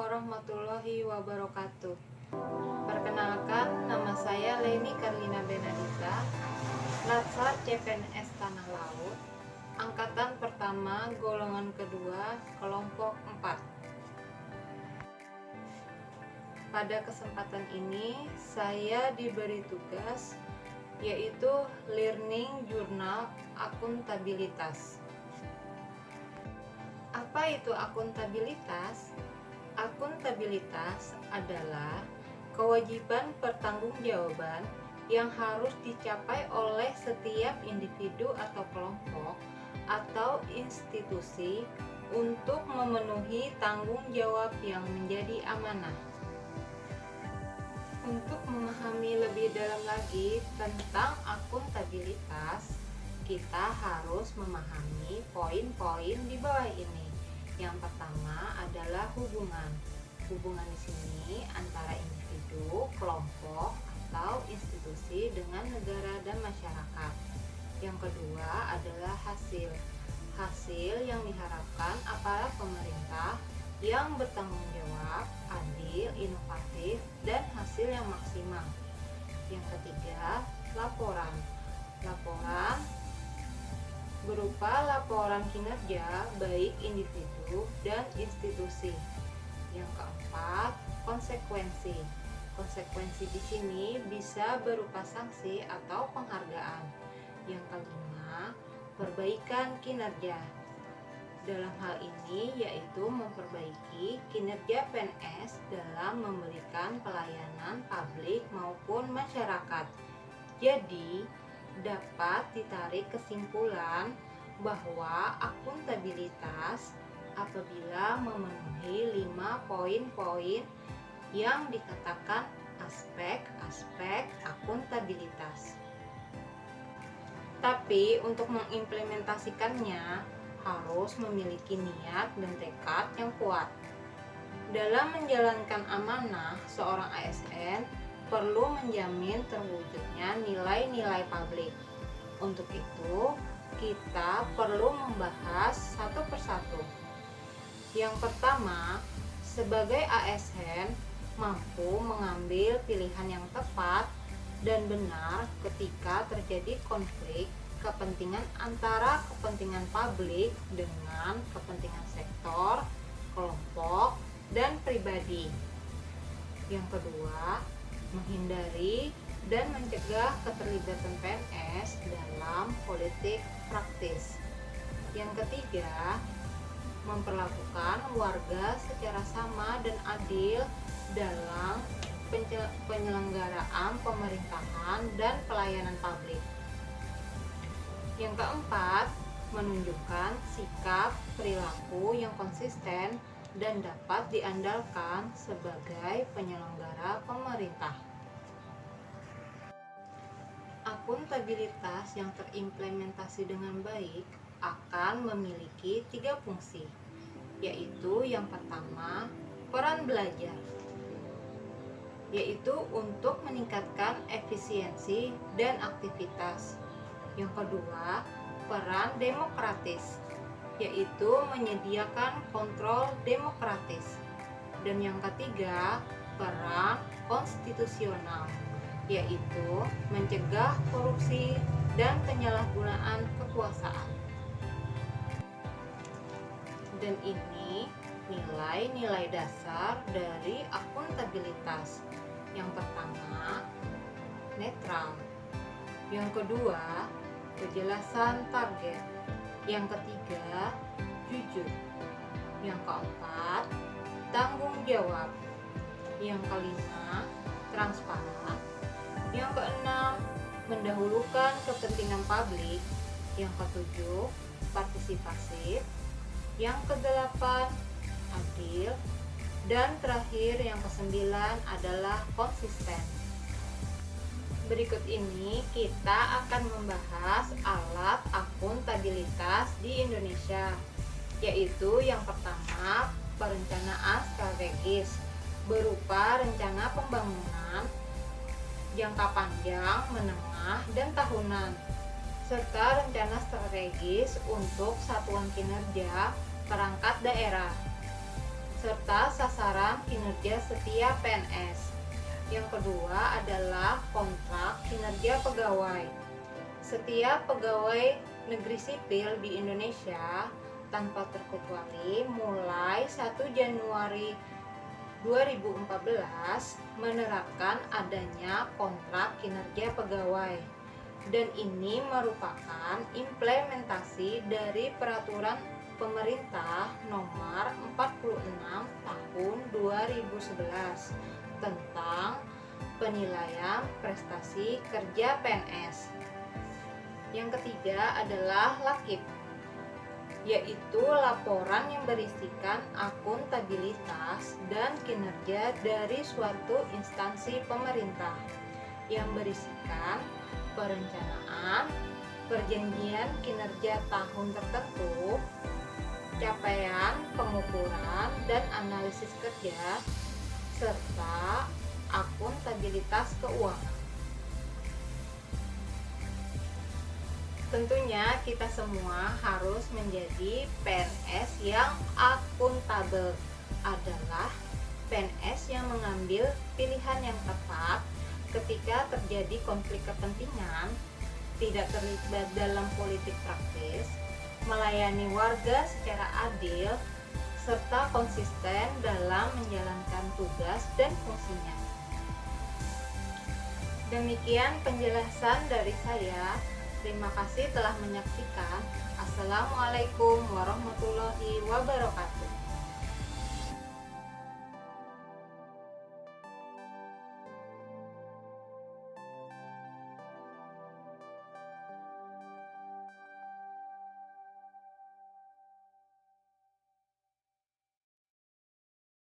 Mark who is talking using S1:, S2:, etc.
S1: warahmatullahi wabarakatuh. Perkenalkan, nama saya Leni Karlina Benadita, Latsar CPNS Tanah Laut, Angkatan Pertama, Golongan Kedua, Kelompok 4. Pada kesempatan ini, saya diberi tugas yaitu Learning Journal Akuntabilitas. Apa itu akuntabilitas? Akuntabilitas adalah kewajiban pertanggungjawaban yang harus dicapai oleh setiap individu atau kelompok atau institusi untuk memenuhi tanggung jawab yang menjadi amanah. Untuk memahami lebih dalam lagi tentang akuntabilitas, kita harus memahami poin-poin di bawah ini. Yang pertama adalah hubungan. Hubungan di sini antara individu, kelompok, atau institusi dengan negara dan masyarakat. Yang kedua adalah hasil. Hasil yang diharapkan aparat pemerintah yang bertanggung jawab, adil, inovatif, dan hasil yang maksimal. Yang ketiga, laporan. Laporan berupa laporan kinerja baik individu dan institusi. Yang keempat, konsekuensi. Konsekuensi di sini bisa berupa sanksi atau penghargaan. Yang kelima, perbaikan kinerja. Dalam hal ini yaitu memperbaiki kinerja PNS dalam memberikan pelayanan publik maupun masyarakat. Jadi, dapat ditarik kesimpulan bahwa akuntabilitas apabila memenuhi 5 poin-poin yang dikatakan aspek-aspek akuntabilitas. Tapi untuk mengimplementasikannya harus memiliki niat dan tekad yang kuat. Dalam menjalankan amanah, seorang ASN perlu menjamin terwujudnya nilai-nilai publik. Untuk itu, kita perlu membahas satu persatu. Yang pertama, sebagai ASN mampu mengambil pilihan yang tepat dan benar ketika terjadi konflik kepentingan antara kepentingan publik dengan kepentingan sektor, kelompok, dan pribadi. Yang kedua, menghindari dan mencegah keterlibatan PNS dalam politik praktis. Yang ketiga, memperlakukan warga secara sama dan adil dalam penyelenggaraan pemerintahan dan pelayanan publik. Yang keempat, menunjukkan sikap perilaku yang konsisten dan dapat diandalkan sebagai penyelenggara pemerintah. Akuntabilitas yang terimplementasi dengan baik akan memiliki 3 fungsi, yaitu yang pertama, peran belajar, yaitu untuk meningkatkan efisiensi dan aktivitas. Yang kedua, peran demokratis, yaitu menyediakan kontrol demokratis. Dan yang ketiga, peran konstitusional, yaitu mencegah korupsi dan penyalahgunaan kekuasaan. Dan ini nilai-nilai dasar dari akuntabilitas. Yang pertama, netral. Yang kedua, kejelasan target. Yang ketiga, jujur. Yang keempat, tanggung jawab. Yang kelima, transparan. Yang keenam, mendahulukan kepentingan publik. Yang ketujuh, partisipasif. Yang kedelapan, adil. Dan terakhir yang kesembilan adalah konsisten. Berikut ini kita akan membahas alat akuntabilitas di Indonesia, yaitu yang pertama, perencanaan strategis berupa rencana pembangunan jangka panjang, menengah, dan tahunan, serta rencana strategis untuk satuan kinerja perangkat daerah. serta sasaran kinerja setiap PNS. Yang kedua adalah kontrak kinerja pegawai. Setiap pegawai negeri sipil di Indonesia tanpa terkecuali mulai 1 Januari 2014 menerapkan adanya kontrak kinerja pegawai, dan ini merupakan implementasi dari peraturan pemerintah nomor 46 tahun 2011 tentang penilaian prestasi kerja PNS. Yang ketiga adalah LAKIP, yaitu laporan yang berisikan akuntabilitas dan kinerja dari suatu instansi pemerintah, yang berisikan perencanaan, perjanjian kinerja tahun tertentu, capaian, pengukuran, dan analisis kerja, serta akuntabilitas keuangan. Tentunya kita semua harus menjadi PNS yang akuntabel, adalah PNS yang mengambil pilihan yang tepat ketika terjadi konflik kepentingan, tidak terlibat dalam politik praktis, melayani warga secara adil, serta konsisten dalam menjalankan tugas dan fungsinya. Demikian penjelasan dari saya. Terima kasih telah menyaksikan. Assalamualaikum warahmatullahi wabarakatuh.